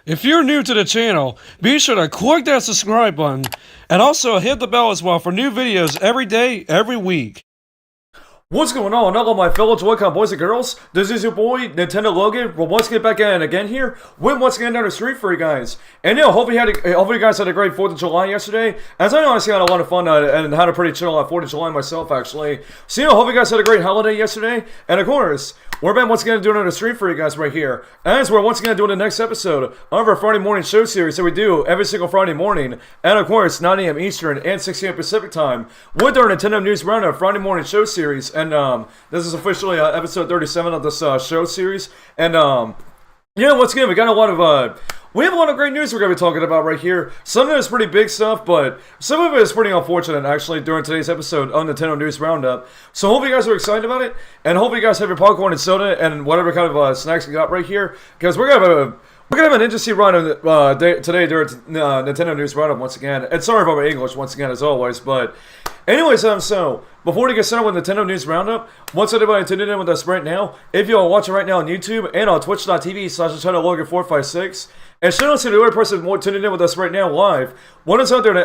If you're new to the channel, be sure to click that subscribe button and also hit the bell as well for new videos every day, every week. What's going on, all my fellow Joy-Con boys and girls? This is your boy, Nintendo Logan. We'll once get back in again here. We're once again down the street for you guys. And hopefully you guys had a great 4th of July yesterday. As I know, I had a lot of fun and had a pretty chill 4th of July myself, actually. So, hope you guys had a great holiday yesterday. And of course, we're back once again doing another stream for you guys right here. As we're once again doing the next episode of our Friday morning show series that we do every single Friday morning. And of course, 9 a.m. Eastern and 6 a.m. Pacific time with our Nintendo News Roundup Friday morning show series. And this is officially episode 37 of this show series. And once again, we got a lot of we have a lot of great news we're going to be talking about right here. Some of it is pretty big stuff, but some of it is pretty unfortunate, actually, during today's episode on Nintendo News Roundup. So hope you guys are excited about it, and hope you guys have your popcorn and soda and whatever kind of snacks you got right here, because we're going to have an interesting run today during Nintendo News Roundup once again. And sorry about my English once again, as always, but anyways, so before we get started with Nintendo News Roundup, once everybody tuning in with us right now, if you're watching right now on YouTube and on twitch.tv/ChinaLogan456, and shout out to the other person tuning in with us right now live. One is out there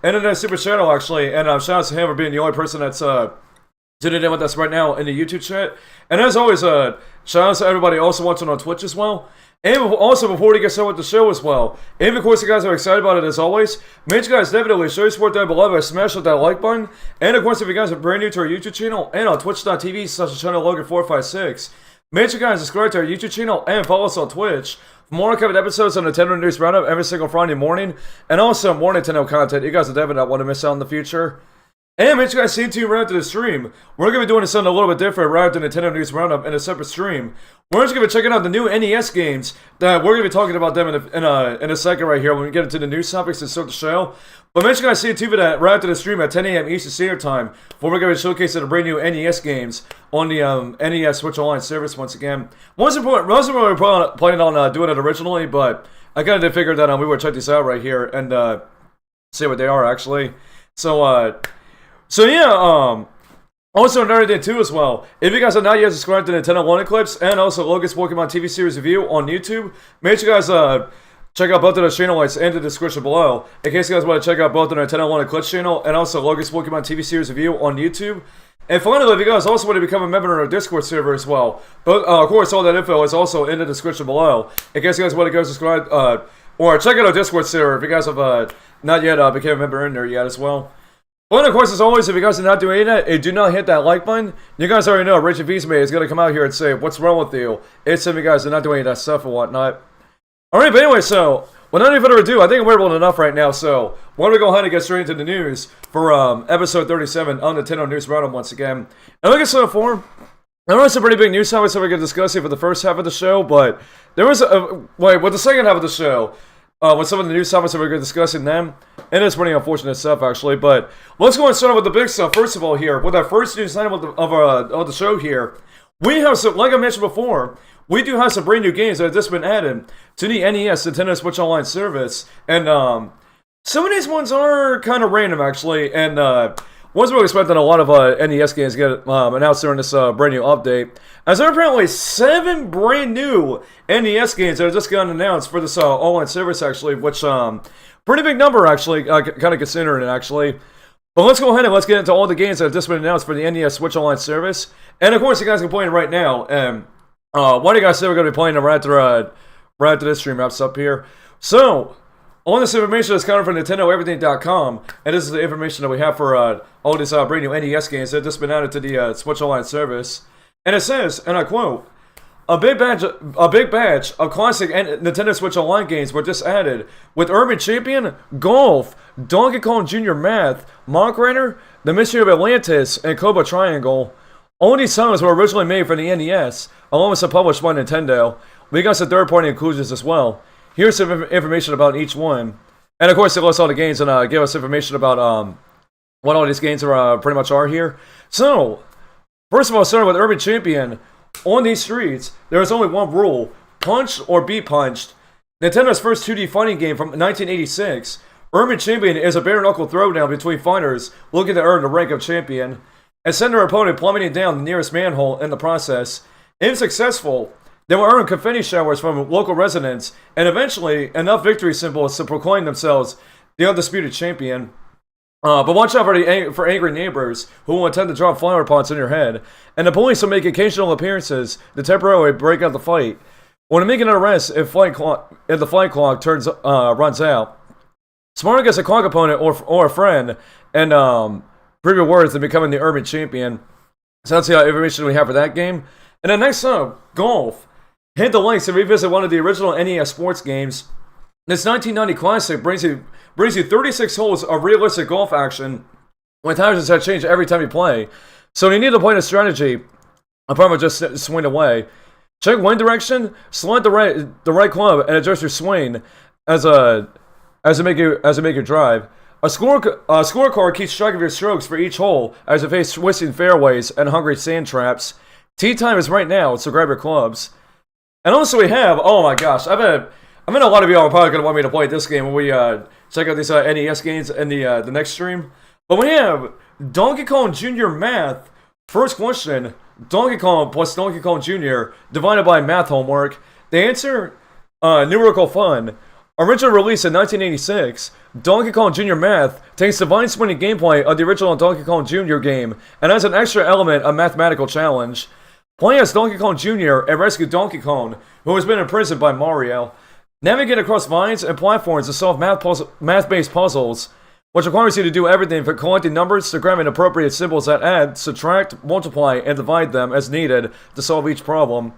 Internet Super Channel, actually, and shout out to him for being the only person that's tuning in with us right now in the YouTube chat. And as always, shout out to everybody also watching on Twitch as well. And also, before we get started with the show as well, and of course you guys are excited about it as always, make sure you guys definitely show your support down below by smashing that like button. And of course, if you guys are brand new to our YouTube channel and on twitch.tv/ChinaLogan456, make sure you guys subscribe to our YouTube channel and follow us on Twitch for more covered episodes on Nintendo News Roundup every single Friday morning, and also more Nintendo content you guys will definitely not want to miss out in the future. And make sure you guys stay tuned right after the stream. We're going to be doing something a little bit different right after Nintendo News Roundup in a separate stream. We're just going to be checking out the new NES games that we're going to be talking about them in a second right here when we get into the news topics and start the show. But make sure you guys stay tuned for that right after the stream at 10 a.m. Eastern Standard Time, where we're going to be showcasing the brand new NES games on the NES Switch Online service once again. Wasn't really planning on doing it originally, but I kind of did figure that we would check these out right here and see what they are actually. Also another thing too as well, if you guys are not yet subscribed to Nintendo One Eclipse and also Logan's Pokemon TV series review on YouTube, make sure you guys check out both of those channel links in the description below, in case you guys want to check out both the Nintendo One Eclipse channel and also Logan's Pokemon TV series review on YouTube. And finally, if you guys also want to become a member of our Discord server as well, but of course all that info is also in the description below, in case you guys want to go subscribe or check out our Discord server if you guys have not yet become a member in there yet as well. Well, of course, as always, if you guys are not doing that, and do not hit that like button, you guys already know Richard Beastman is going to come out here and say, what's wrong with you? It's if you guys are not doing that stuff and whatnot. Alright, but anyway, so, without any further ado, I think we're able enough right now, so, why don't we go ahead and get straight into the news for episode 37 on Nintendo News Roundup once again. And like I said before, there was some pretty big news topics that we're going to discuss here for the first half of the show, but there was with the second half of the show, with some of the news topics that we're going to discuss in them, and it's pretty unfortunate stuff actually, but let's go and start with the big stuff first of all here, with our first news item of the show here. We have some, like I mentioned before, we do have some brand new games that have just been added to the NES Nintendo Switch Online service, and some of these ones are kind of random actually, and wasn't really expecting a lot of NES games to get announced during this brand new update. As there are apparently 7 brand new NES games that have just gotten announced for this online service actually, which pretty big number actually, kind of considering it actually. But let's go ahead and let's get into all the games that have just been announced for the NES Switch Online service. And of course, you guys can play it right now. And what do you guys say we're going to be playing them right after this stream wraps up here? So, all this information is coming from NintendoEverything.com, and this is the information that we have for all these brand new NES games that have just been added to the Switch Online service. And it says, and I quote, a big batch of classic Nintendo Switch Online games were just added, with Urban Champion, Golf, Donkey Kong Jr. Math, Monk Rider, The Mystery of Atlantis, and Cobra Triangle. All these songs were originally made for the NES, along with some published by Nintendo. we got some third-party inclusions as well. Here's some information about each one. And of course, they list all the games and give us information about what all these games are pretty much are here. So, first of all, starting with Urban Champion. On these streets, there is only one rule: punch or be punched. Nintendo's first 2D fighting game from 1986, Urban Champion is a bare-knuckle throwdown between fighters looking to earn the rank of champion, and send their opponent plummeting down the nearest manhole in the process. If successful, they will earn confetti showers from local residents, and eventually enough victory symbols to proclaim themselves the undisputed champion. But watch out for angry neighbors who will attempt to drop flower pots in your head, and the police will make occasional appearances to temporarily break up the fight. When making an arrest, if the fight clock runs out, smarting against a clock opponent or a friend, and prove your worth in becoming the Urban Champion. So that's the information we have for that game. And then next up, golf. Hit the links and revisit one of the original NES sports games. This 1990 classic brings you 36 holes of realistic golf action, with hazards that change every time you play. So you need to play a strategy, apart from just swing away. Check wind direction, select the right club, and adjust your swing as you make your drive. A scorecard keeps track of your strokes for each hole as you face twisting fairways and hungry sand traps. Tee time is right now, so grab your clubs. And also we have, oh my gosh, I mean, a lot of you are probably going to want me to play this game when we check out these NES games in the next stream. But we have Donkey Kong Jr. Math. First question, Donkey Kong plus Donkey Kong Jr. divided by math homework. The answer, numerical fun. Original release in 1986, Donkey Kong Jr. Math takes the vine-swinging gameplay of the original Donkey Kong Jr. game and adds an extra element of mathematical challenge. Play as Donkey Kong Jr. and rescue Donkey Kong, who has been imprisoned by Mario. Navigate across vines and platforms to solve math-based puzzles, which requires you to do everything from collecting numbers to grabbing appropriate symbols that add, subtract, multiply, and divide them as needed to solve each problem.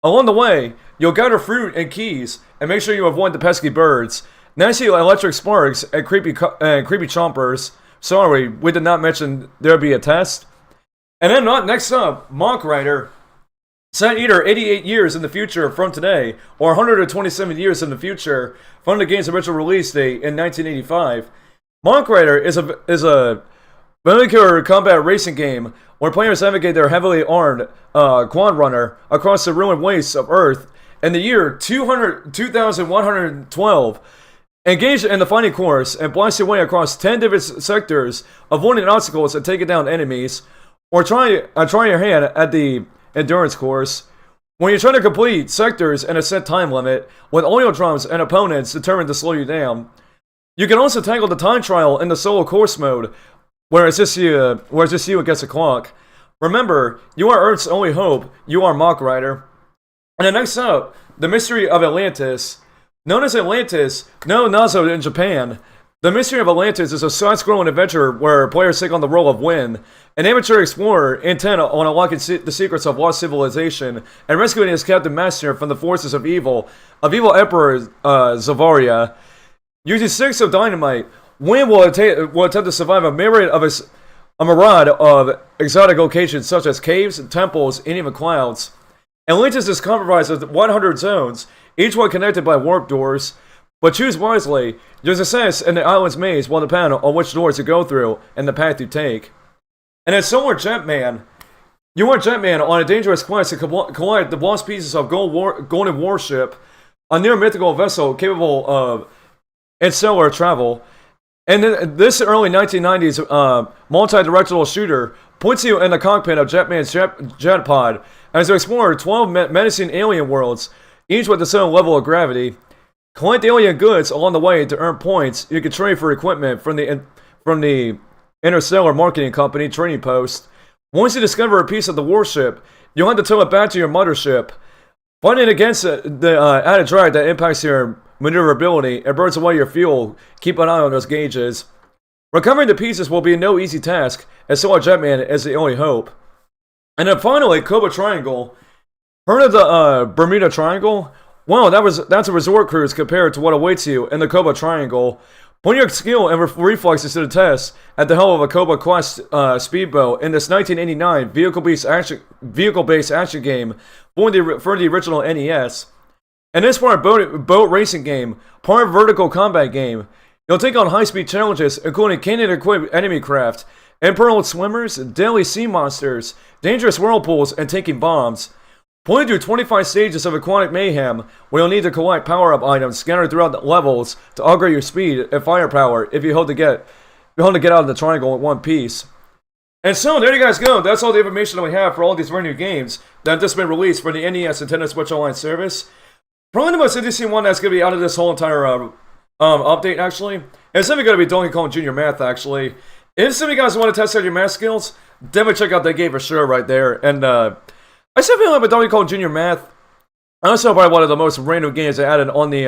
Along the way, you'll gather fruit and keys, and make sure you avoid the pesky birds, nasty electric sparks, and creepy chompers. Sorry, we did not mention there'd be a test. And then next up, Monk Rider. Set either 88 years in the future from today, or 127 years in the future from the game's original release date in 1985. Monk Rider is a molecular combat racing game where players navigate their heavily armed quad runner across the ruined wastes of Earth in the year 2112. Engage in the fighting course and blast your way across 10 different sectors, avoiding obstacles and taking down enemies, or try your hand at the endurance course. When you're trying to complete sectors in a set time limit, with oil drums and opponents determined to slow you down. You can also tackle the time trial in the solo course mode, where it's just you against the clock. Remember, you are Earth's only hope. You are Monk Rider. And then next up, The Mystery of Atlantis. Known as Atlantis, no Nazo in Japan, The Mystery of Atlantis is a side-scrolling adventure where players take on the role of Wynn, an amateur explorer intent on unlocking the secrets of lost civilization and rescuing his captain master from the forces of evil Emperor Zavaria. Using sticks of dynamite, Wynn will attempt to survive a myriad of exotic locations such as caves, temples, and even clouds. Atlantis is comprised of 100 zones, each one connected by warp doors. But choose wisely. Your success in the island's maze will depend on which doors you go through and the path you take. And it's somewhere Jetman. You are Jetman on a dangerous quest to collect the lost pieces of Golden Warship, a near mythical vessel capable of interstellar travel. And this early 1990s multi-directional shooter puts you in the cockpit of Jetman's jet pod as you explore 12 menacing alien worlds, each with its own level of gravity. Collect alien goods along the way to earn points you can trade for equipment from the Interstellar Marketing Company trading post. Once you discover a piece of the warship, you'll have to tow it back to your mothership. Fighting against the added drag that impacts your maneuverability and burns away your fuel. Keep an eye on those gauges. Recovering the pieces will be no easy task, as Solar Jetman is the only hope. And then finally, Cobra Triangle. Heard of the Bermuda Triangle? Well, that's a resort cruise compared to what awaits you in the Cobra Triangle. Put your skill and reflexes to the test at the helm of a Cobra Quest speedboat in this 1989 vehicle-based action game for the original NES. And this part boat racing game, part vertical combat game. You'll take on high-speed challenges, including cannon-equipped enemy craft, imperiled swimmers, deadly sea monsters, dangerous whirlpools, and taking bombs. Play through 25 stages of aquatic mayhem, where you'll need to collect power-up items scattered throughout the levels to upgrade your speed and firepower if you hold to get out of the triangle in one piece. And so, there you guys go. That's all the information that we have for all these brand new games that have just been released for the NES Nintendo Switch Online service. Probably the most interesting one that's going to be out of this whole entire update, actually, is simply going to be Donkey Kong Jr. Math, actually. If some of you guys want to test out your math skills, definitely check out that game for sure right there. And I still feel like with Donkey Kong Jr. Math, also probably one of the most random games they added on the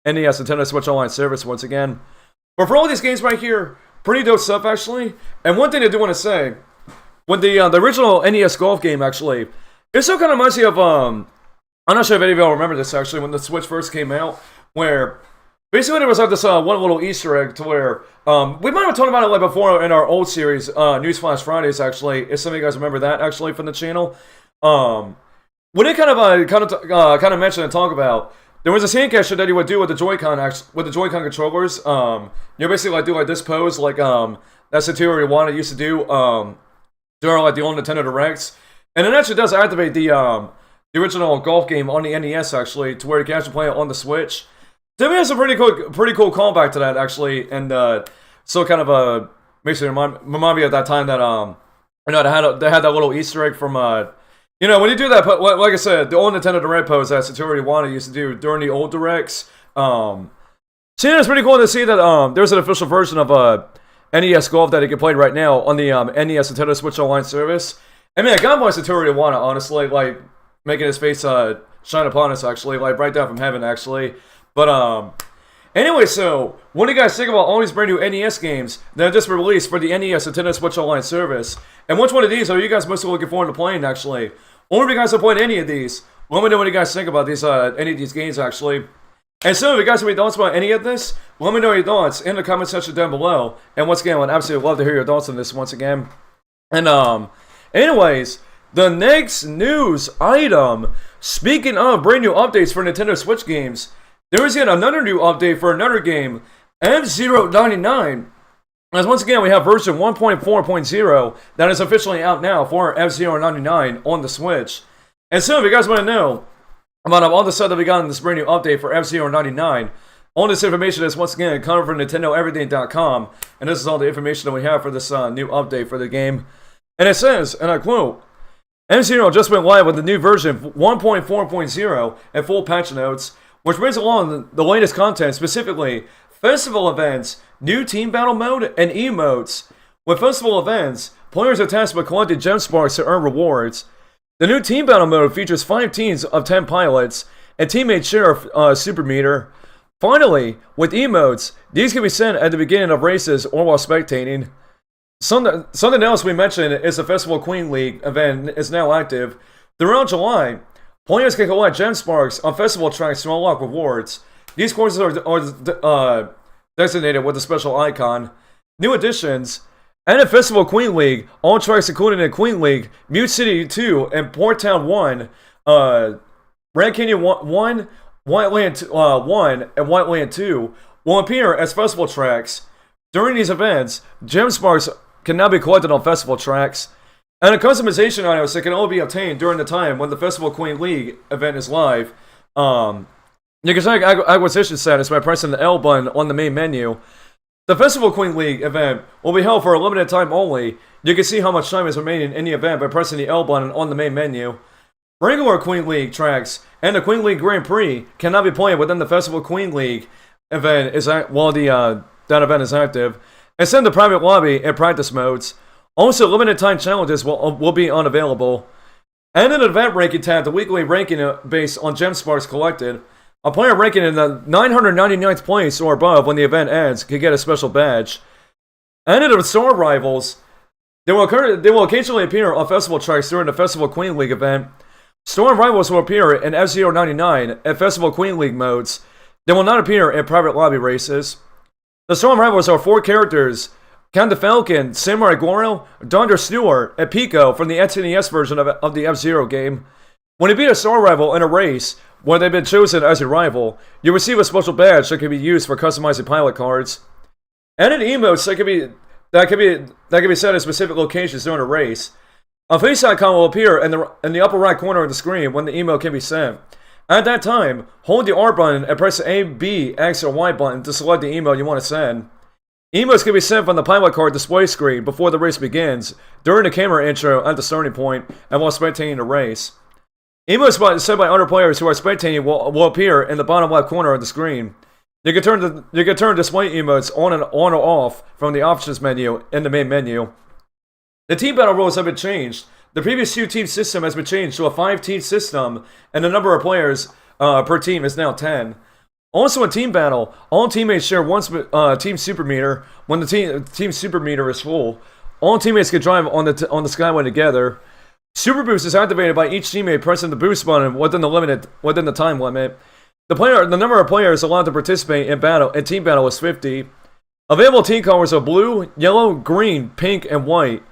NES Nintendo Switch Online service once again. But for all these games right here, pretty dope stuff, actually. And one thing I do want to say, with the original NES golf game, actually, it still kind of reminds me of, I'm not sure if any of y'all remember this, actually, when the Switch first came out, where basically there was like this one little Easter egg to where, we might have talked about it like before in our old series, Newsflash Fridays, actually, if some of you guys remember that, actually, from the channel. When it kind of mention and talk about, there was a hand gesture that you would do with the Joy-Con controllers. You basically like do like this pose, like that Satoru Iwata used to do during like the old Nintendo Directs, and it actually does activate the original golf game on the NES actually, to where you can actually play it on the Switch. Definitely has a pretty cool callback to that actually, and so kind of makes me remind me of that time that they had that little Easter egg from when you do that, like I said, the old Nintendo Direct pose that Satoru Iwata used to do during the old Directs. So yeah, it's pretty cool to see that there's an official version of NES Golf that you can play right now on the NES Nintendo Switch Online service. I mean, I got my Satoru Iwata, honestly, like making his face shine upon us, actually, like right down from heaven, actually. But anyway, so what do you guys think about all these brand new NES games that have just been released for the NES Nintendo Switch Online service? And which one of these are you guys mostly looking forward to playing, actually? Or if you guys have played any of these, let me know what you guys think about these any of these games, actually. And so, if you guys have any thoughts about any of this, let me know your thoughts in the comment section down below. And once again, I'd absolutely love to hear your thoughts on this once again. And anyways, the next news item, speaking of brand new updates for Nintendo Switch games, there is yet another new update for another game, F-Zero 99. As once again, we have version 1.4.0 that is officially out now for F-Zero 99 on the Switch. And so, if you guys want to know about all the stuff that we got in this brand new update for F-Zero 99, all this information is once again covered from NintendoEverything.com, and this is all the information that we have for this new update for the game. And it says, and I quote, F-Zero just went live with the new version 1.4.0 and full patch notes, which brings along the latest content, specifically festival events, new team battle mode, and emotes. With festival events, players are tasked with collecting gem sparks to earn rewards. The new team battle mode features 5 teams of 10 pilots, and teammates share a super meter. Finally, with emotes, these can be sent at the beginning of races or while spectating. Something else we mentioned is the Festival Queen League event is now active. Throughout July, players can collect gem sparks on festival tracks to unlock rewards. These courses are designated with a special icon. New additions, and in Festival Queen League, all tracks included in Queen League, Mute City 2, and Port Town 1, Grand Canyon 1, Whiteland 1, and Whiteland 2 will appear as festival tracks. During these events, gem sparks can now be collected on festival tracks, and a customization items that can only be obtained during the time when the Festival Queen League event is live. You can check acquisition status by pressing the L button on the main menu. The Festival Queen League event will be held for a limited time only. You can see how much time is remaining in the event by pressing the L button on the main menu. Regular Queen League tracks and the Queen League Grand Prix cannot be played within the Festival Queen League event while that event is active. Except the private lobby and practice modes. Also, limited time challenges will be unavailable. And an event ranking tab, the weekly ranking based on gem sparks collected. A player ranking in the 999th place or above when the event ends can get a special badge. And in the Star Rivals, they will occasionally appear on festival tracks during the Festival Queen League event. Storm Rivals will appear in F-Zero 99 and Festival Queen League modes. They will not appear in private lobby races. The Storm Rivals are 4 characters: Count the Falcon, Samurai Goro, Donder Stewart, and Pico from the SNES version of the F-Zero game. When you beat a star rival in a race where they've been chosen as your rival, you receive a special badge that can be used for customizing pilot cards. And in emotes that can be set at specific locations during a race. A face icon will appear in the upper right corner of the screen when the emote can be sent. At that time, hold the R button and press the A, B, X, or Y button to select the emote you want to send. Emotes can be sent from the pilot card display screen before the race begins, during the camera intro at the starting point, and while spectating the race. Emotes sent by other players who are spectating will appear in the bottom left corner of the screen. You can turn display emotes on or off from the options menu in the main menu. The team battle rules have been changed. The previous 2-team system has been changed to a 5-team system, and the number of players per team is now 10. Also in team battle, all teammates share one team super meter. When the team super meter is full, all teammates can drive on the Skyway together. Super boost is activated by each teammate pressing the boost button within the time limit. The number of players allowed to participate in team battle is 50. Available team colors are blue, yellow, green, pink, and white.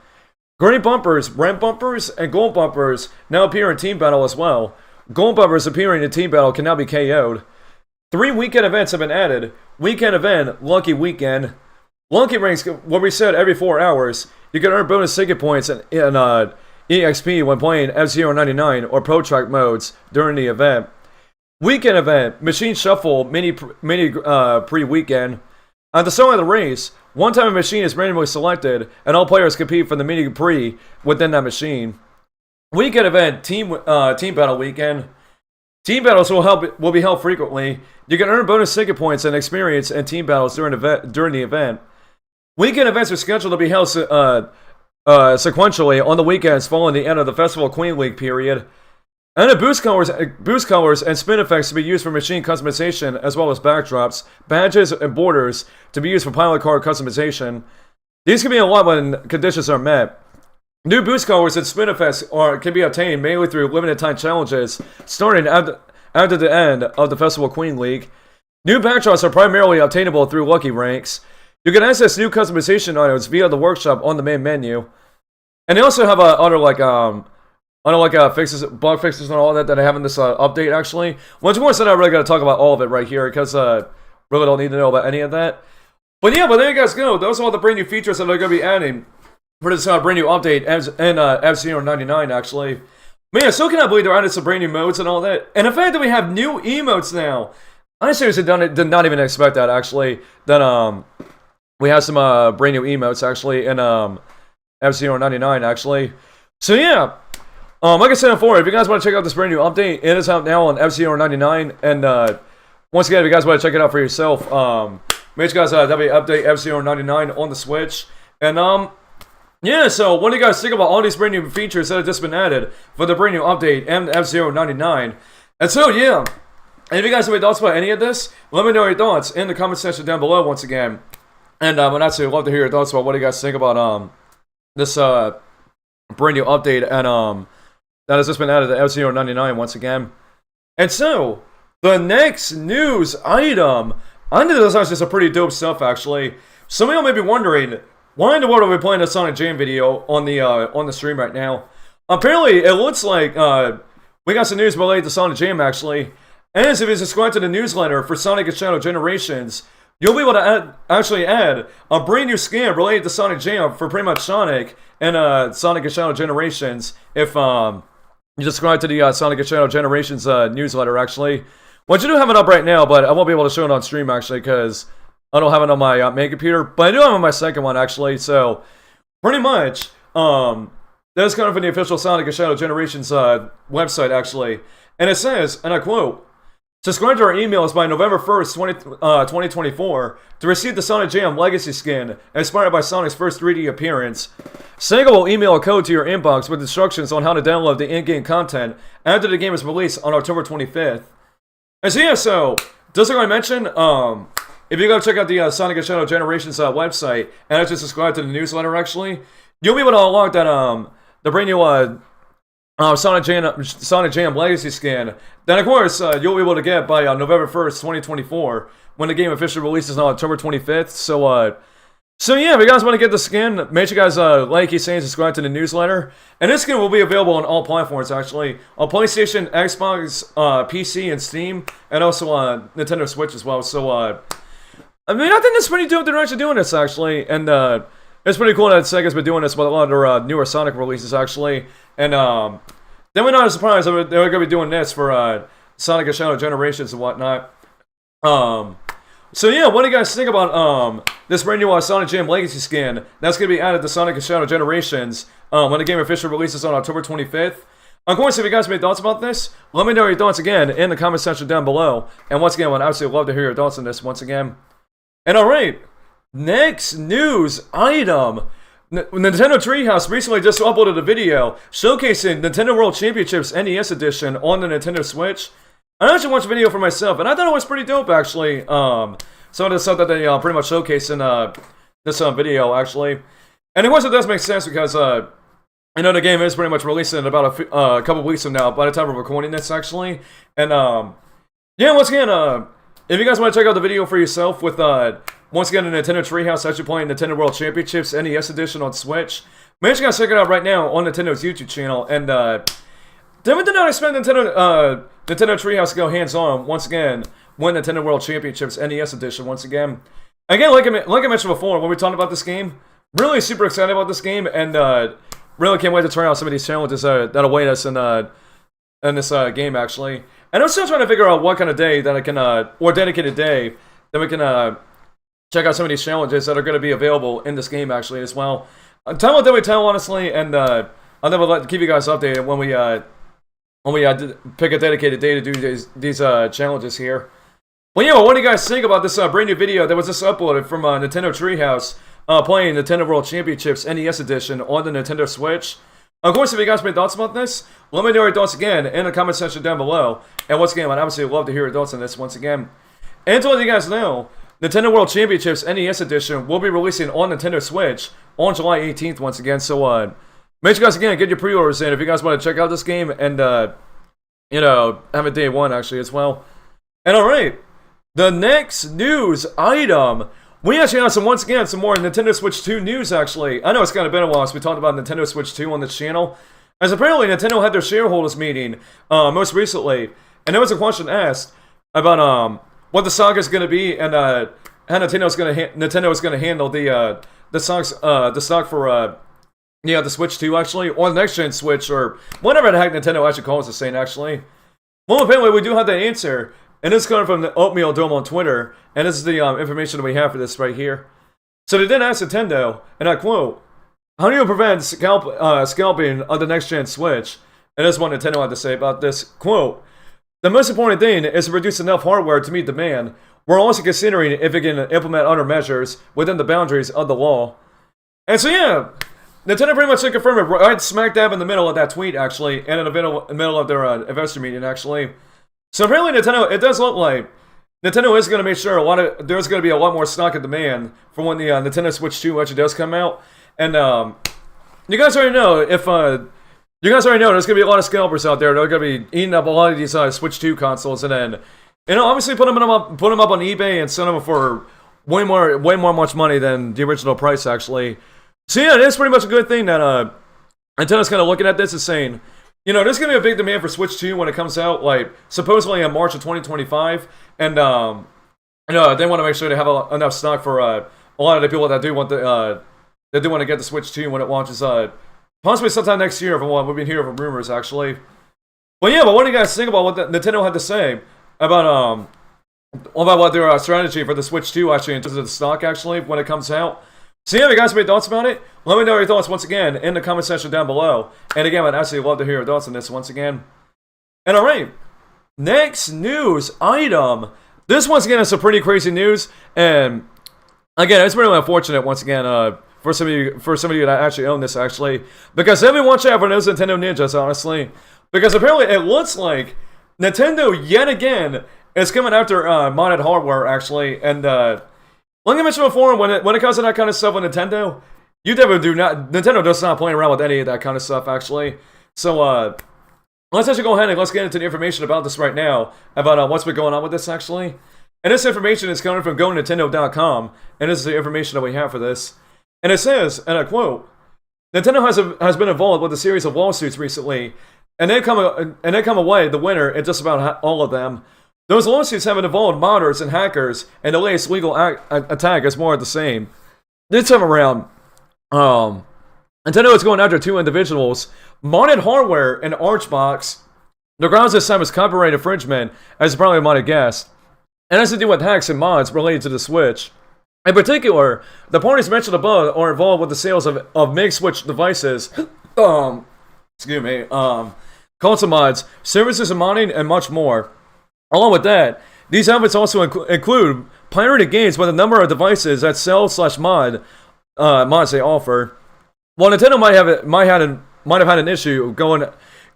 Green bumpers, red bumpers, and gold bumpers now appear in team battle as well. Gold bumpers appearing in team battle can now be KO'd. 3 weekend events have been added. Weekend event, Lucky Weekend. Lucky rings will reset every 4 hours. You can earn bonus ticket points in EXP when playing F-Zero 99 or Pro Track modes during the event. Weekend event, Machine Shuffle mini pre-weekend. At the start of the race, one time a machine is randomly selected, and all players compete for the mini pre within that machine. Weekend event, team battle weekend. Team battles will be held frequently. You can earn bonus ticket points and experience in team battles during the event. Weekend events are scheduled to be held sequentially on the weekends following the end of the Festival Queen League period. And the boost colors and spin effects to be used for machine customization, as well as backdrops, badges, and borders to be used for pilot card customization. These can be unlocked when conditions are met. New boost colors and spin effects can be obtained mainly through limited time challenges, starting after the end of the Festival Queen League. New backdrops are primarily obtainable through Lucky Ranks. You can access new customization items via the workshop on the main menu. And they also have other fixes, bug fixes and all that I have in this update actually. Once more said, I really got to talk about all of it right here because really don't need to know about any of that. But yeah, but there you guys go. Those are all the brand new features that they're going to be adding for this brand new update in F-Zero 99 actually. Man, I still cannot believe they're adding some brand new modes and all that. And the fact that we have new emotes now. I seriously did not even expect that actually. That we have some brand new emotes actually in F-Zero 99 actually. So yeah. Like I said before, if you guys want to check out this brand new update, it is out now on F-Zero 99. And once again, if you guys want to check it out for yourself, make sure you guys update F-Zero 99 on the Switch. And yeah, so what do you guys think about all these brand new features that have just been added for the brand new update and F-Zero 99? And so yeah, and if you guys have any thoughts about any of this, let me know your thoughts in the comment section down below once again. And I'd actually love to hear your thoughts about what do you guys think about this brand new update and that has just been added to F-Zero 99 once again. And so, the next news item. I think this is just a pretty dope stuff, actually. Some of y'all may be wondering, why in the world are we playing a Sonic Jam video on the stream right now? Apparently, it looks like we got some news related to Sonic Jam, actually. And if you subscribe to the newsletter for Sonic and Shadow Generations, you'll be able to actually add a brand new skin related to Sonic Jam for pretty much Sonic and Sonic and Shadow Generations if you subscribe to the Sonic and Shadow Generations newsletter, actually. Well, you do have it up right now, but I won't be able to show it on stream, actually, because I don't have it on my main computer. But I do have it on my second one, actually. So, pretty much, that's coming from the official Sonic and Shadow Generations website, actually. And it says, and I quote, subscribe to our emails by November 1st, 2024 to receive the Sonic Jam Legacy skin, inspired by Sonic's first 3D appearance. Sega will email a code to your inbox with instructions on how to download the in-game content after the game is released on October 25th. And so yeah, just like I mentioned, if you go check out the Sonic and Shadow Generations website, and actually subscribe to the newsletter actually, you'll be able to unlock that the brand new Sonic Jam Legacy skin. Then of course you'll be able to get by November 1st, 2024, when the game officially releases on October 25th. So So yeah, if you guys want to get the skin, make sure you guys, like he's saying, subscribe to the newsletter. And this skin will be available on all platforms, actually. On PlayStation, Xbox, PC, and Steam. And also on Nintendo Switch as well. So, I mean, I think it's pretty dope they're actually doing this, actually. And, it's pretty cool that Sega's been doing this with a lot of their newer Sonic releases, actually. And, then we're not surprised that they're going to be doing this for, Sonic and Shadow Generations and whatnot. So yeah, what do you guys think about this brand new Sonic Jam Legacy skin that's going to be added to Sonic and Shadow Generations when the game officially releases on October 25th? Of course, if you guys have any thoughts about this, let me know your thoughts again in the comment section down below. And once again, I would absolutely love to hear your thoughts on this once again. And alright, next news item. Nintendo Treehouse recently just uploaded a video showcasing Nintendo World Championships NES Edition on the Nintendo Switch. I actually watched a video for myself, and I thought it was pretty dope, actually. Some of the stuff that they pretty much showcased in this video, actually. And of course, it does make sense because, I know the game is pretty much releasing in about a couple weeks from now, by the time we're recording this, actually. And, yeah, once again, if you guys want to check out the video for yourself with, once again, the Nintendo Treehouse actually playing Nintendo World Championships NES Edition on Switch, make sure you guys check it out right now on Nintendo's YouTube channel. And, did not expect Nintendo Treehouse to go hands-on once again when Nintendo World Championships NES Edition once again. Again, like I mentioned before, when we talked about this game, really super excited about this game, and really can't wait to try out some of these challenges that await us in this game, actually. And I'm still trying to figure out what kind of day that I can, or dedicated day that we can check out some of these challenges that are going to be available in this game, actually, as well. Time will definitely tell, honestly, and I'll never keep you guys updated when we pick a dedicated day to do these challenges here. Well, yeah, what do you guys think about this brand new video that was just uploaded from Nintendo Treehouse playing Nintendo World Championships NES Edition on the Nintendo Switch? Of course, if you guys have any thoughts about this, let me know your thoughts again in the comment section down below. And once again, I'd obviously love to hear your thoughts on this once again. And to let you guys know, Nintendo World Championships NES Edition will be releasing on Nintendo Switch on July 18th once again. So, make sure you guys, again, get your pre-orders in if you guys want to check out this game and, you know, have a day one, actually, as well. And alright, the next news item. We actually have once again, some more Nintendo Switch 2 news, actually. I know it's kind of been a while since we talked about Nintendo Switch 2 on this channel. As apparently, Nintendo had their shareholders meeting, most recently. And there was a question asked about, what the saga is going to be and, how Nintendo is going to handle the stock for, yeah, the Switch 2, actually, or the next-gen Switch, or whatever the heck Nintendo actually calls this thing, actually. Well, apparently, we do have that answer, and this is coming from the Oatmeal Dome on Twitter, and this is the information that we have for this right here. So they did ask Nintendo, and I quote, "How do you prevent scalping on the next-gen Switch?" And this is what Nintendo had to say about this. Quote, "The most important thing is to produce enough hardware to meet demand. We're also considering if it can implement other measures within the boundaries of the law." And so, yeah, Nintendo pretty much confirmed it right smack dab in the middle of that tweet, actually, and in the middle of their investor meeting, actually. So apparently Nintendo, it does look like Nintendo is going to make sure there's going to be a lot more stock in demand for when the Nintendo Switch 2 actually does come out. And you guys already know there's going to be a lot of scalpers out there that are going to be eating up a lot of these Switch 2 consoles, and then, you know, obviously put them up on eBay and sell them for way more much money than the original price, actually. So yeah, it's pretty much a good thing that Nintendo's kind of looking at this and saying, you know, there's going to be a big demand for Switch 2 when it comes out, like, supposedly in March of 2025, and, you know, they want to make sure they have enough stock for a lot of the people that do want to get the Switch 2 when it launches, possibly sometime next year, from what we've been hearing from rumors, actually. Well, yeah, but what do you guys think about what Nintendo had to say about what their strategy for the Switch 2, actually, in terms of the stock, actually, when it comes out? So yeah, if you guys have any thoughts about it, let me know your thoughts once again in the comment section down below. And again, I'd absolutely love to hear your thoughts on this once again. And alright, next news item. This once again is some pretty crazy news, and again, it's really unfortunate once again for some of you that actually own this, actually, because everyone watch out for those Nintendo ninjas, honestly, because apparently it looks like Nintendo yet again is coming after modded hardware, actually, and like I mentioned before, when it comes to that kind of stuff with Nintendo, Nintendo does not play around with any of that kind of stuff, actually. So, let's actually go ahead and let's get into the information about this right now, about what's been going on with this, actually. And this information is coming from GoNintendo.com, and this is the information that we have for this. And it says, and I quote, Nintendo has been involved with a series of lawsuits recently, and they come away the winner in just about all of them. Those lawsuits have involved modders and hackers, and the latest legal attack is more of the same. This time around, Nintendo is going after two individuals, modded hardware and Archbox. The grounds this time is copyright infringement, as you probably might have guessed, and has to do with hacks and mods related to the Switch. In particular, the parties mentioned above are involved with the sales of mixed Switch devices, console mods, services and modding, and much more. Along with that, these efforts also include pirated games with a number of devices that sell/mod mods they offer. While Nintendo might have had an issue going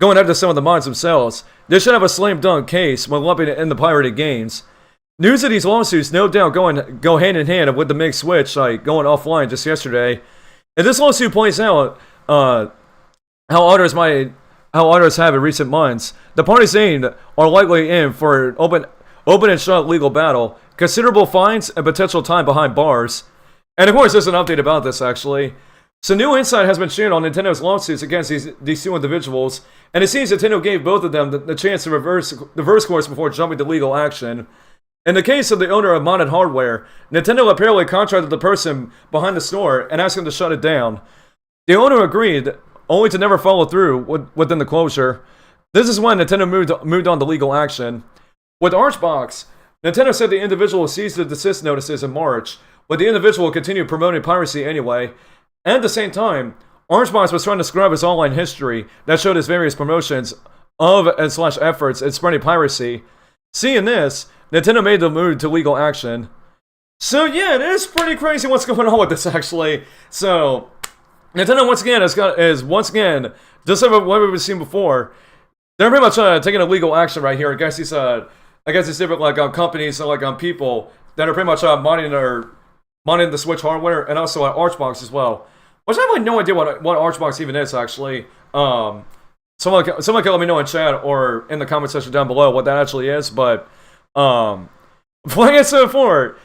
after some of the mods themselves, they should have a slam dunk case when lumping in the pirated games. News of these lawsuits no doubt go hand in hand with the mixed Switch going offline just yesterday. And this lawsuit points out how others have in recent months. The parties named are likely in for an open and shut legal battle, considerable fines, and potential time behind bars. And of course, there's an update about this actually. So new insight has been shared on Nintendo's lawsuits against these two individuals, and it seems Nintendo gave both of them the chance to reverse course before jumping to legal action. In the case of the owner of modded hardware, Nintendo apparently contracted the person behind the store and asked him to shut it down. The owner agreed, only to never follow through within the closure. This is when Nintendo moved on to legal action. With Archbox, Nintendo said the individual ceased the desist notices in March, but the individual continued promoting piracy anyway. And at the same time, Archbox was trying to scrub his online history that showed his various promotions of and / efforts in spreading piracy. Seeing this, Nintendo made the move to legal action. So yeah, it is pretty crazy what's going on with this actually. So Nintendo once again is just like what we've seen before. They're pretty much taking a legal action right here against these different companies and people that are pretty much modding the Switch hardware and also Archbox as well. Which I have no idea what Archbox even is actually. Someone can let me know in chat or in the comment section down below what that actually is. But like I said before,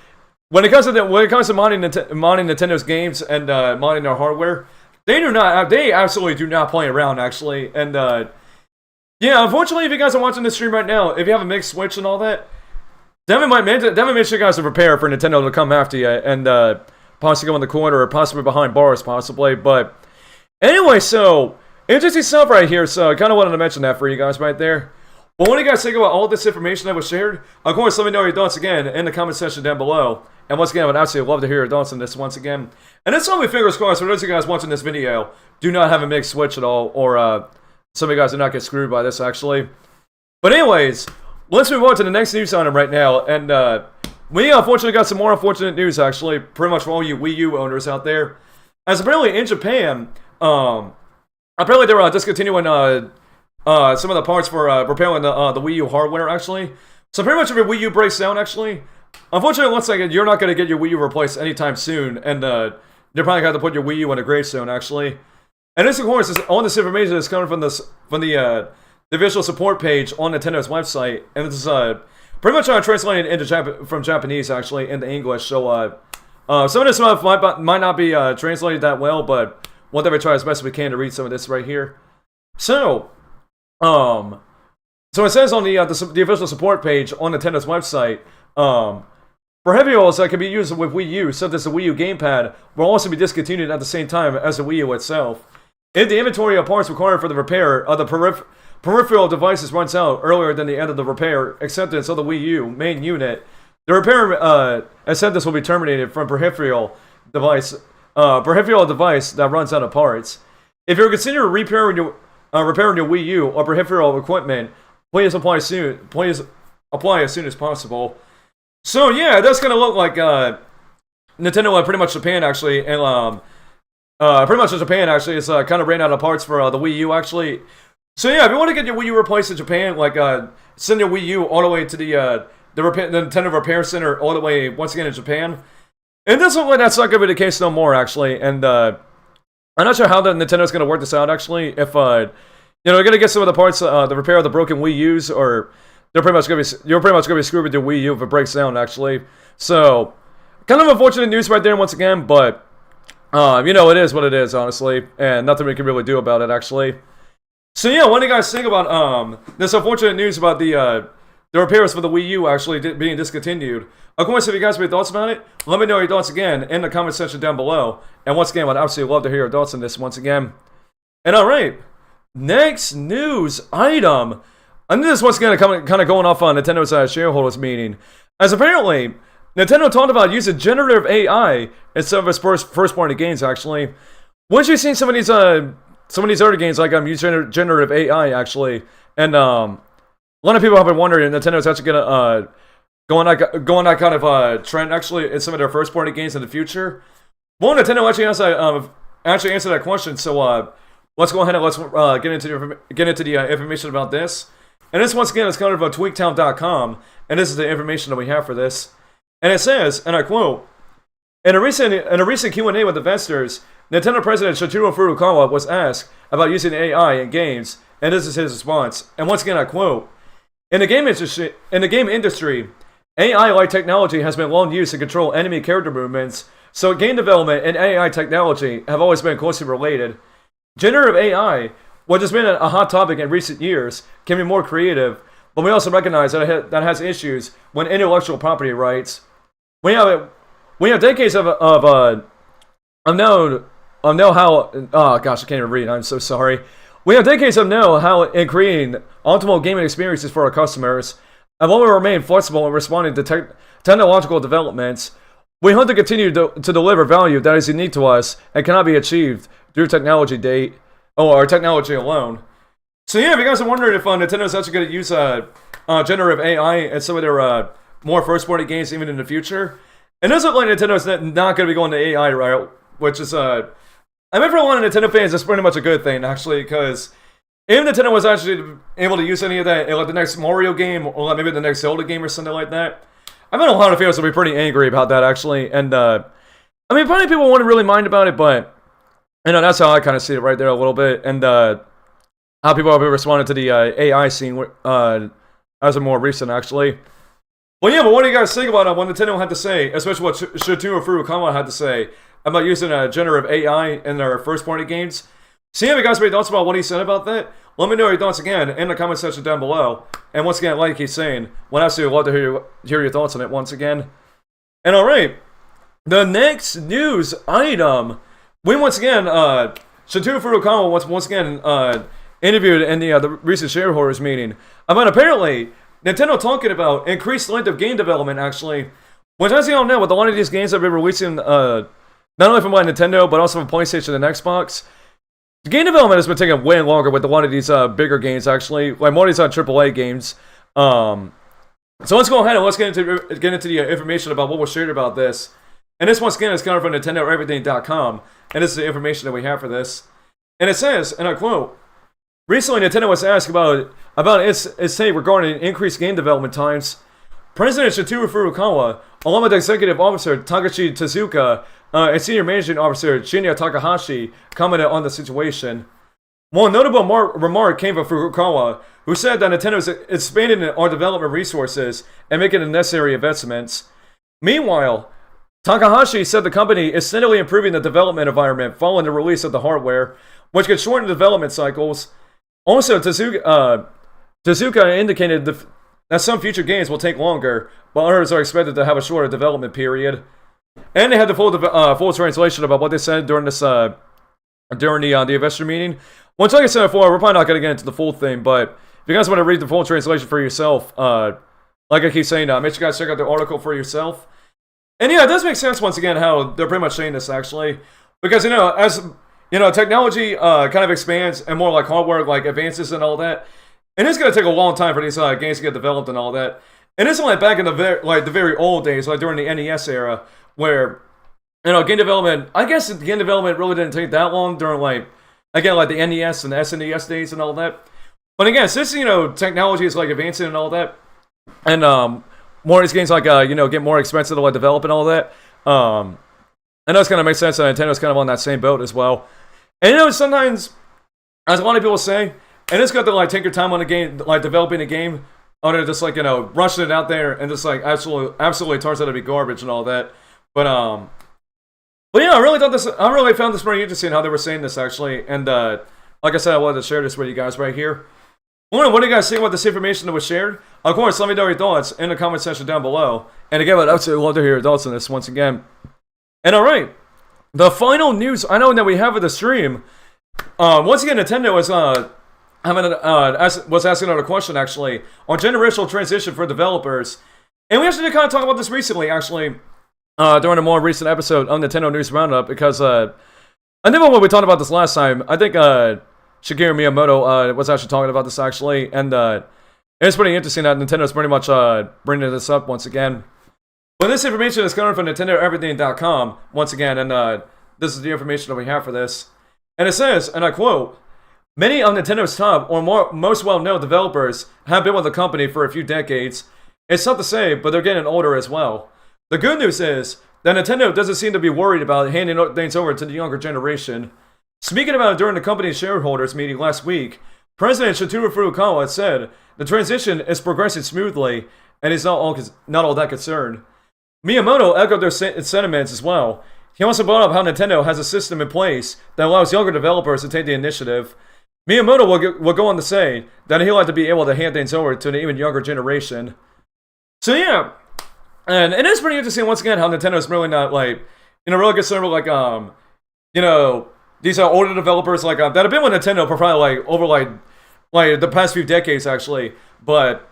when it comes to modding Nintendo's games and modding their hardware, they absolutely do not play around actually. And yeah, unfortunately, if you guys are watching this stream right now, if you have a mixed Switch and all that, Devin make sure you guys are prepared for Nintendo to come after you and possibly go in the corner or possibly behind bars, possibly. But anyway, so interesting stuff right here. So I kind of wanted to mention that for you guys right there. But what do you guys think about all this information that was shared? Of course, let me know your thoughts again in the comment section down below. And once again, I would absolutely love to hear your thoughts on this once again. And it's only fingers crossed for those of you guys watching this video do not have a mixed Switch at all, or some of you guys do not get screwed by this actually. But anyways, let's move on to the next news item right now. And we unfortunately got some more unfortunate news actually, pretty much for all you Wii U owners out there. As apparently in Japan, apparently they were discontinuing some of the parts for repairing the Wii U hardware actually. So pretty much if your Wii U breaks down actually, unfortunately it looks like you're not going to get your Wii U replaced anytime soon, and they're probably going to have to put your Wii U in a gravestone actually. And this of course is all this information is coming from the official support page on Nintendo's website, and this is pretty much translated from Japanese actually into English. So some of this stuff might not be translated that well, but we'll definitely try as best we can to read some of this right here. So it says on the official support page on Nintendo's website, peripherals that can be used with Wii U, such as the Wii U gamepad, will also be discontinued at the same time as the Wii U itself. If the inventory of parts required for the repair of the peripheral devices runs out earlier than the end of the repair acceptance of the Wii U main unit, the repair acceptance will be terminated from peripheral device that runs out of parts. If you're considering repairing your Wii U or peripheral equipment, please apply as soon as possible. So yeah, that's gonna look like Nintendo pretty much Japan actually, and pretty much in Japan actually is kind of ran out of parts for the Wii U actually. So yeah, if you want to get your Wii U replaced in Japan, send your Wii U all the way to the Nintendo Repair Center all the way once again in Japan. And this looks like that's not gonna be the case no more actually. And I'm not sure how Nintendo's gonna work this out actually. If they're gonna get some of the parts, the repair of the broken Wii U's, or you're pretty much gonna be screwed with your Wii U if it breaks down, actually. So, kind of unfortunate news right there once again, but you know, it is what it is, honestly, and nothing we can really do about it, actually. So yeah, what do you guys think about this unfortunate news about the repairs for the Wii U actually being discontinued? Of course, if you guys have any thoughts about it, let me know your thoughts again in the comment section down below. And once again, I'd absolutely love to hear your thoughts on this once again. And alright, next news item. And this once again kind of going off on Nintendo's shareholders meeting, as apparently Nintendo talked about using generative AI in some of its first-party games. Actually, once you've seen some of these other games, like using generative AI actually, and a lot of people have been wondering if Nintendo's actually gonna go on that kind of trend actually in some of their first-party games in the future. Well, Nintendo actually answered that question. So let's go ahead and let's get into the information about this. And this once again is kind of tweaktown.com, and this is the information that we have for this. And it says, and I quote, in a recent Q&A with investors, Nintendo President Satoru Furukawa was asked about using AI in games, and this is his response. And once again, I quote, in the game industry, AI-like technology has been long used to control enemy character movements, so game development and AI technology have always been closely related. Generative AI, which has been a hot topic in recent years, can be more creative, but we also recognize that it has issues when intellectual property rights. We have decades of know how. Oh gosh, I can't even read. I'm so sorry. We have decades of know how in creating optimal gaming experiences for our customers, and while we remain flexible in responding to technological developments, we hope to continue to deliver value that is unique to us and cannot be achieved through technology alone. So yeah, if you guys are wondering if Nintendo's actually going to use generative AI in some of their more first-party games even in the future, it does look like Nintendo's not going to be going the AI route, which is I mean, for a lot of Nintendo fans, it's pretty much a good thing actually, because if Nintendo was actually able to use any of that in like the next Mario game or like maybe the next Zelda game or something like that, I bet a lot of fans will be pretty angry about that actually. And I mean, probably people wouldn't really mind about it, but you know, that's how I kind of see it right there a little bit, and how people have been responding to the AI scene as of more recent actually. Well, yeah, but what do you guys think about what Nintendo had to say, especially what Satoru Furukawa had to say about using generative AI in their first-party games? See if you guys have any thoughts about what he said about that. Let me know your thoughts again in the comment section down below. And once again, like he's saying, we'd absolutely love to hear your thoughts on it once again. And alright, the next news item. We once again, Satoru Furukawa was once again interviewed in the recent shareholders meeting about apparently Nintendo talking about increased length of game development actually. Which, as you all know, with a lot of these games that have been releasing not only from Nintendo but also from PlayStation and Xbox, the game development has been taking way longer with a lot of these bigger games actually, like more of these AAA games. So let's go ahead and let's get into the information about what was shared about this. And this once again is coming from NintendoEverything.com, and this is the information that we have for this. And it says, and I quote, recently Nintendo was asked about its take regarding increased game development times. President Satoru Furukawa, along with Executive Officer Takashi Tezuka, and Senior Managing Officer Shinya Takahashi, commented on the situation. One notable remark came from Furukawa, who said that Nintendo is expanding our development resources and making the necessary investments. Meanwhile, Takahashi said the company is steadily improving the development environment following the release of the hardware, which could shorten development cycles. Also, Tezuka indicated that some future games will take longer, while others are expected to have a shorter development period. And they had the full translation about what they said during this the investor meeting. Which, like I said before, we're probably not going to get into the full thing, but if you guys want to read the full translation for yourself, like I keep saying, make sure you guys check out the article for yourself. And yeah, it does make sense once again how they're pretty much saying this actually, because you know, as you know, technology kind of expands and more like hardware like advances and all that, and it's gonna take a long time for these games to get developed and all that. And it's like back in the very old days, like during the NES era, where you know game development. I guess game development really didn't take that long during like the NES and the SNES days and all that. But again, since you know technology is like advancing and all that, and more of these games like get more expensive to like develop and all that. And that's kind of makes sense that Nintendo's kind of on that same boat as well. And you know, sometimes, as a lot of people say, and it's got to like take your time on a game, like developing a game. Oh, they're just like, rushing it out there and just like absolutely turns out to be garbage and all that. But yeah, I really found this very interesting how they were saying this actually. And like I said, I wanted to share this with you guys right here. What do you guys think about this information that was shared? Of course, let me know your thoughts in the comment section down below. And again, I'd absolutely love to hear your thoughts on this once again. And alright, the final news I know that we have of the stream. Once again, Nintendo was asking another question actually on generational transition for developers. And we actually did kind of talk about this recently actually. During a more recent episode on Nintendo News Roundup, because I think when we talked about this last time, I think Shigeru Miyamoto was actually talking about this actually, and it's pretty interesting that Nintendo's pretty much bringing this up once again. But this information is coming from NintendoEverything.com once again, and this is the information that we have for this. And it says, and I quote, "Many of Nintendo's top or most well-known developers have been with the company for a few decades. It's tough to say, but they're getting older as well. The good news is that Nintendo doesn't seem to be worried about handing things over to the younger generation." Speaking about it during the company's shareholders meeting last week, President Shigeru Furukawa said the transition is progressing smoothly and he's not all that concerned. Miyamoto echoed their sentiments as well. He also brought up how Nintendo has a system in place that allows younger developers to take the initiative. Miyamoto will go on to say that he'll like to be able to hand things over to an even younger generation. So yeah. And it is pretty interesting, once again, how Nintendo's really not, like, really concerned with, like, these are older developers, like, that have been with Nintendo for probably, like, over, like the past few decades, actually. But,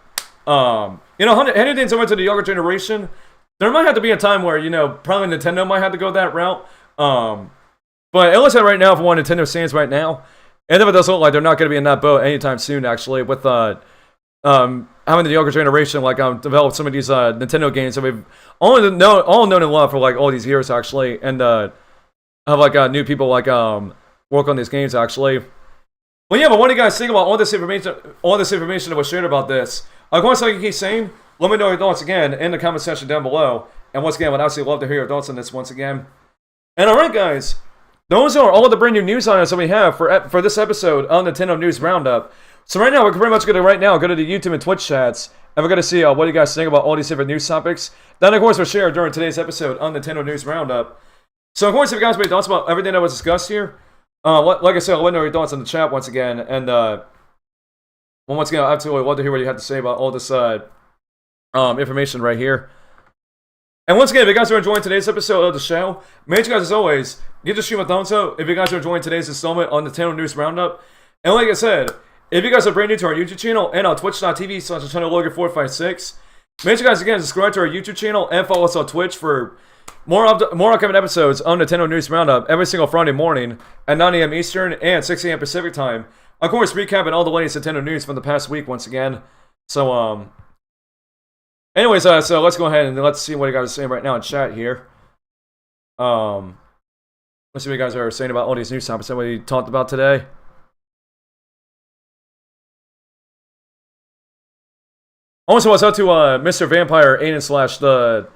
handing things over to the younger generation, there might have to be a time where, probably Nintendo might have to go that route. But it looks like right now, for what Nintendo stands right now, and if it does look like they're not going to be in that boat anytime soon, actually, with, having the younger generation develop some of these Nintendo games that we've all known and loved for like all these years actually, and have like new people like work on these games actually. Well, yeah, but what do you guys think about all this information that was shared about this? Of course, like you keep saying, let me know your thoughts again in the comment section down below. And once again, I'd absolutely love to hear your thoughts on this once again. And alright, guys, those are all of the brand new news items that we have for this episode on Nintendo News Roundup. So right now, we're pretty much going to go to the YouTube and Twitch chats, and we're going to see what you guys think about all these different news topics. Then, of course, we'll share during today's episode on Nintendo News Roundup. So, of course, if you guys have any thoughts about everything that was discussed here, like I said, let me know your thoughts in the chat once again. And, once again, I'd absolutely love to hear what you have to say about all this information right here. And once again, if you guys are enjoying today's episode of the show, make sure you guys, as always, give the stream a thumbs up if you guys are enjoying today's installment on Nintendo News Roundup. And like I said, if you guys are brand new to our YouTube channel and on twitch.tv/ChannelLogan456, make sure you guys again subscribe to our YouTube channel and follow us on Twitch for more upcoming episodes on Nintendo News Roundup every single Friday morning at 9 AM Eastern and 6 AM Pacific time. Of course, recapping all the latest Nintendo news from the past week once again. So, anyways, so let's go ahead and let's see what you guys are saying right now in chat here. Let's see what you guys are saying about all these news topics that we talked about today. Also, what's up to Mr. Vampire Aiden / the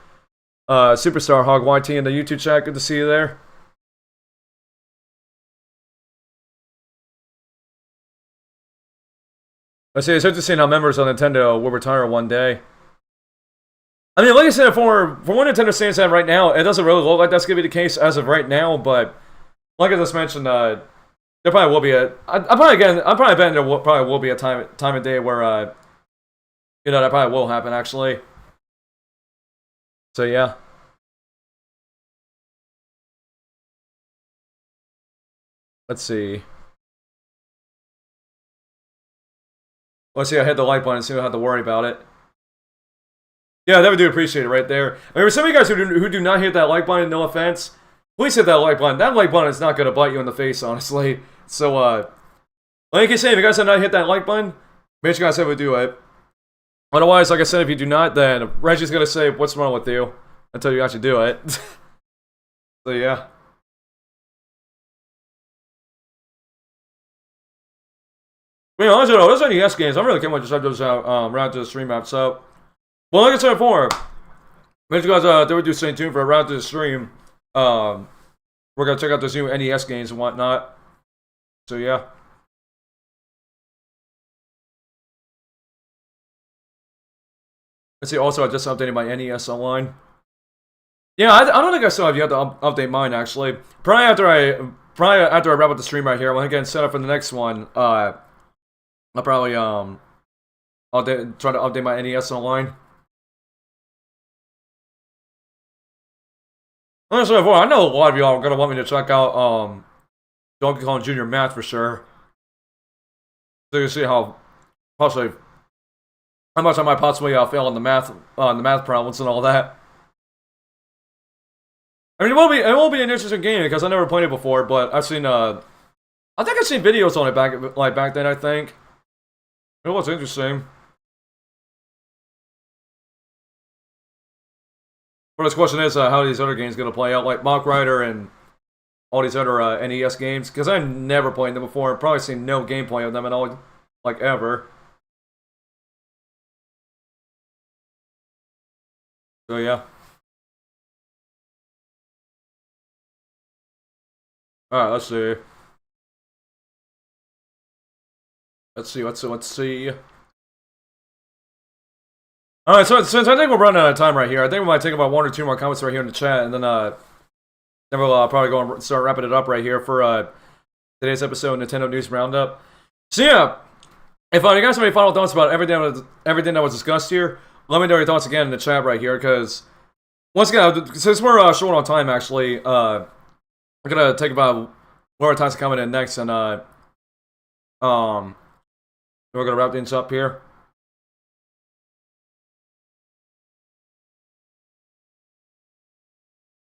Superstar Hog YT in the YouTube chat. Good to see you there. Let's see, it's interesting how members of Nintendo will retire one day. I mean, like I said, for what Nintendo stands at right now, it doesn't really look like that's going to be the case as of right now, but like I just mentioned, there probably will be I'm probably betting there probably will be a time of day where, that probably will happen, actually. So, yeah. Let's see. Let's see, I hit the like button so you don't have to worry about it. Yeah, I never do appreciate it right there. I mean, for some of you guys who do not hit that like button, no offense, please hit that like button. That like button is not going to bite you in the face, honestly. So, like I say, if you guys have not hit that like button, make sure you guys have to do it. Otherwise, like I said, if you do not, then Reggie's going to say, what's wrong with you? Until you actually do it. So, yeah. I mean, honestly, those are the ES games. I'm really can't wait to check those out round to the stream map. So, well, like I said before, make sure you guys do stay tuned for a round to the stream. We're going to check out those new NES games and whatnot. So, yeah. Let's see, also I just updated my NES online. Yeah, I don't think I still have yet to update mine, actually. Probably after I wrap up the stream right here, when I get set up for the next one, I'll probably, try to update my NES online. Honestly, I know a lot of y'all are gonna want me to check out, Donkey Kong Jr. Math for sure. So you can see how much I might possibly fail on the math problems and all that. I mean, it won't be an interesting game because I never played it before, but I've seen I think I've seen videos on it back then. I think it was interesting. But this question is how these other games gonna play out, like Mock Rider and all these other NES games, because I've never played them before. I've probably seen no gameplay of them at all, like ever. So yeah. Alright, let's see. Let's see. Alright, so since I think we're running out of time right here, I think we might take about 1 or 2 more comments right here in the chat, and then we'll probably go and start wrapping it up right here for today's episode of Nintendo News Roundup. So yeah, if you guys have any final thoughts about everything that was discussed here, let me know your thoughts again in the chat right here, because once again, since we're short on time, actually, I'm gonna take about more time coming in next, and we're gonna wrap things up here.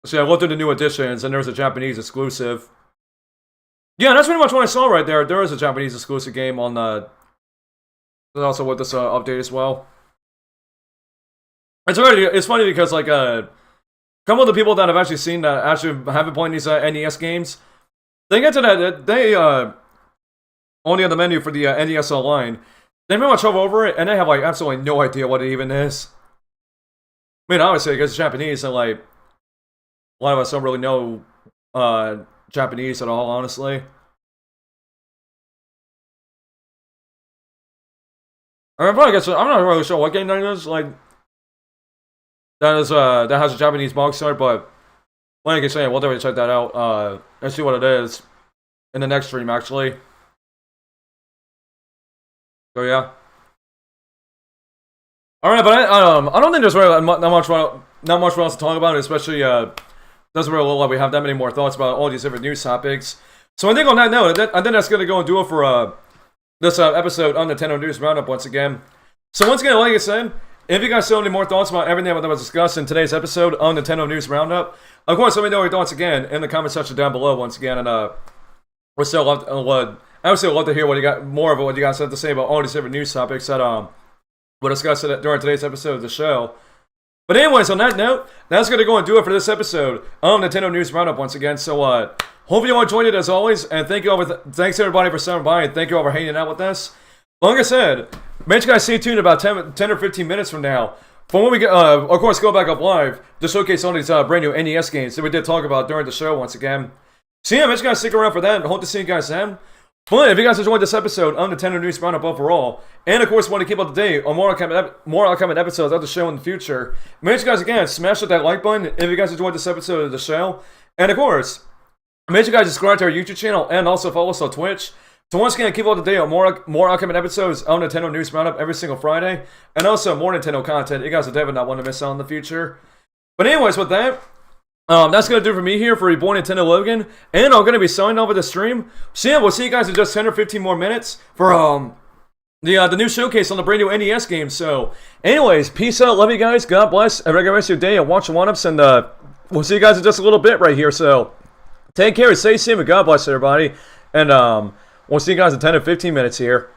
So yeah, I looked at the new editions, and there's a Japanese exclusive. Yeah, that's pretty much what I saw right there. There is a Japanese exclusive game on also with this update as well. It's funny because like a couple of the people that I've actually seen that actually have been playing these NES games, they get to that they only on the menu for the NES Online. They pretty much hover over it, and they have like absolutely no idea what it even is. I mean, obviously because it's Japanese, and like a lot of us don't really know Japanese at all, honestly. I'm not really sure what game that is. Like that has a Japanese box art, but like I say, we'll definitely check that out and see what it is in the next stream, actually. So yeah. All right, but I don't think there's really not much else to talk about, especially doesn't really look like we have that many more thoughts about all these different news topics. So I think on that note, I think that's gonna go and do it for this episode on Nintendo News Roundup once again. So once again, like I said, if you guys still have any more thoughts about everything that was discussed in today's episode on Nintendo News Roundup, of course, let me know your thoughts again in the comment section down below once again, and I would still love to hear more of what you guys have to say about all these different news topics that we'll discuss during today's episode of the show. But anyways, on that note, that's going to go and do it for this episode of Nintendo News Roundup once again. So, hope you all enjoyed it as always, and thanks everybody for stopping by, and thank you all for hanging out with us. Like I said, make sure you guys stay tuned about 10 or 15 minutes from now for when we get, of course, go back up live to showcase all these brand new NES games that we did talk about during the show once again. So yeah, make sure you guys stick around for that, and hope to see you guys then. But if you guys enjoyed this episode of Nintendo News Roundup overall, and of course want to keep up to date on more upcoming episodes of the show in the future, make sure you guys again smash that like button if you guys enjoyed this episode of the show. And of course, make sure you guys subscribe to our YouTube channel and also follow us on Twitch. So once again, keep up to date on more upcoming episodes of Nintendo News Roundup every single Friday, and also more Nintendo content you guys will definitely not want to miss out in the future. But anyways, with that, that's going to do it for me here for Reborn Nintendo Logan, and I'm going to be signing over the stream. So yeah, we'll see you guys in just 10 or 15 more minutes for the new showcase on the brand new NES game. So anyways, peace out, love you guys, God bless, have a great rest of your day, and watch the one-ups, and we'll see you guys in just a little bit right here. So take care, stay safe, and God bless everybody, and we'll see you guys in 10 or 15 minutes here.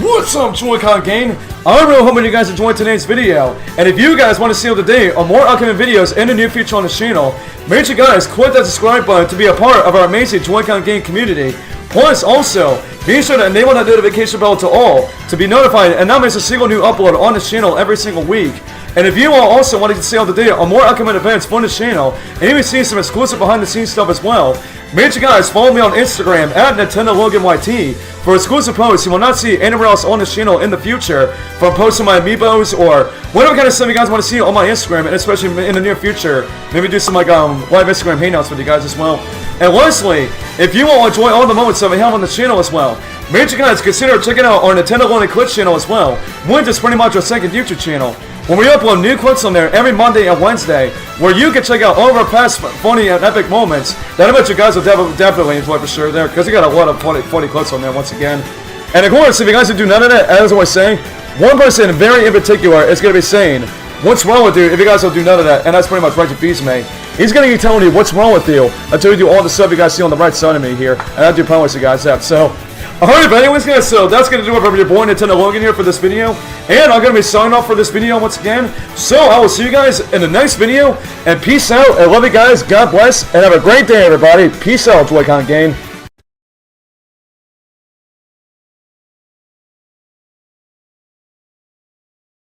What's up, Joy-Con gang? I'm really hoping you guys enjoyed today's video, and if you guys want to stay up to date on more upcoming videos in the near future on the channel, make sure you guys click that subscribe button to be a part of our amazing Joy-Con gang community. Plus, also, be sure to enable that notification bell to all to be notified and not miss a single new upload on this channel every single week. And if you all also want to stay up to date on more upcoming events from this channel, and even see some exclusive behind the scenes stuff as well, make sure you guys follow me on Instagram at NintendoLoganYT for exclusive posts you will not see anywhere else on this channel in the future, from posting my amiibos or whatever kind of stuff you guys want to see on my Instagram, and especially in the near future, maybe do some like live Instagram hangouts with you guys as well. And lastly, if you all enjoy all the moments that we have on the channel as well, make sure you guys consider checking out our Nintendo Lonely Clips channel as well, which is pretty much our second YouTube channel, when we upload new clips on there every Monday and Wednesday, where you can check out all of our past funny and epic moments that I bet you guys will definitely enjoy for sure there, because we got a lot of funny clips on there once again. And of course, if you guys do none of that, as I was saying, one person very in particular is going to be saying, what's wrong with you if you guys don't do none of that? And that's pretty much right to Beast me. He's going to be telling you what's wrong with you until you do all the stuff you guys see on the right side of me here. And I do promise you guys that. So, alright, but anyways guys, so that's going to do it for your boy Nintendo Logan here for this video. And I'm going to be signing off for this video once again. So I will see you guys in the next video. And peace out. I love you guys. God bless. And have a great day, everybody. Peace out, Joy-Con Gang.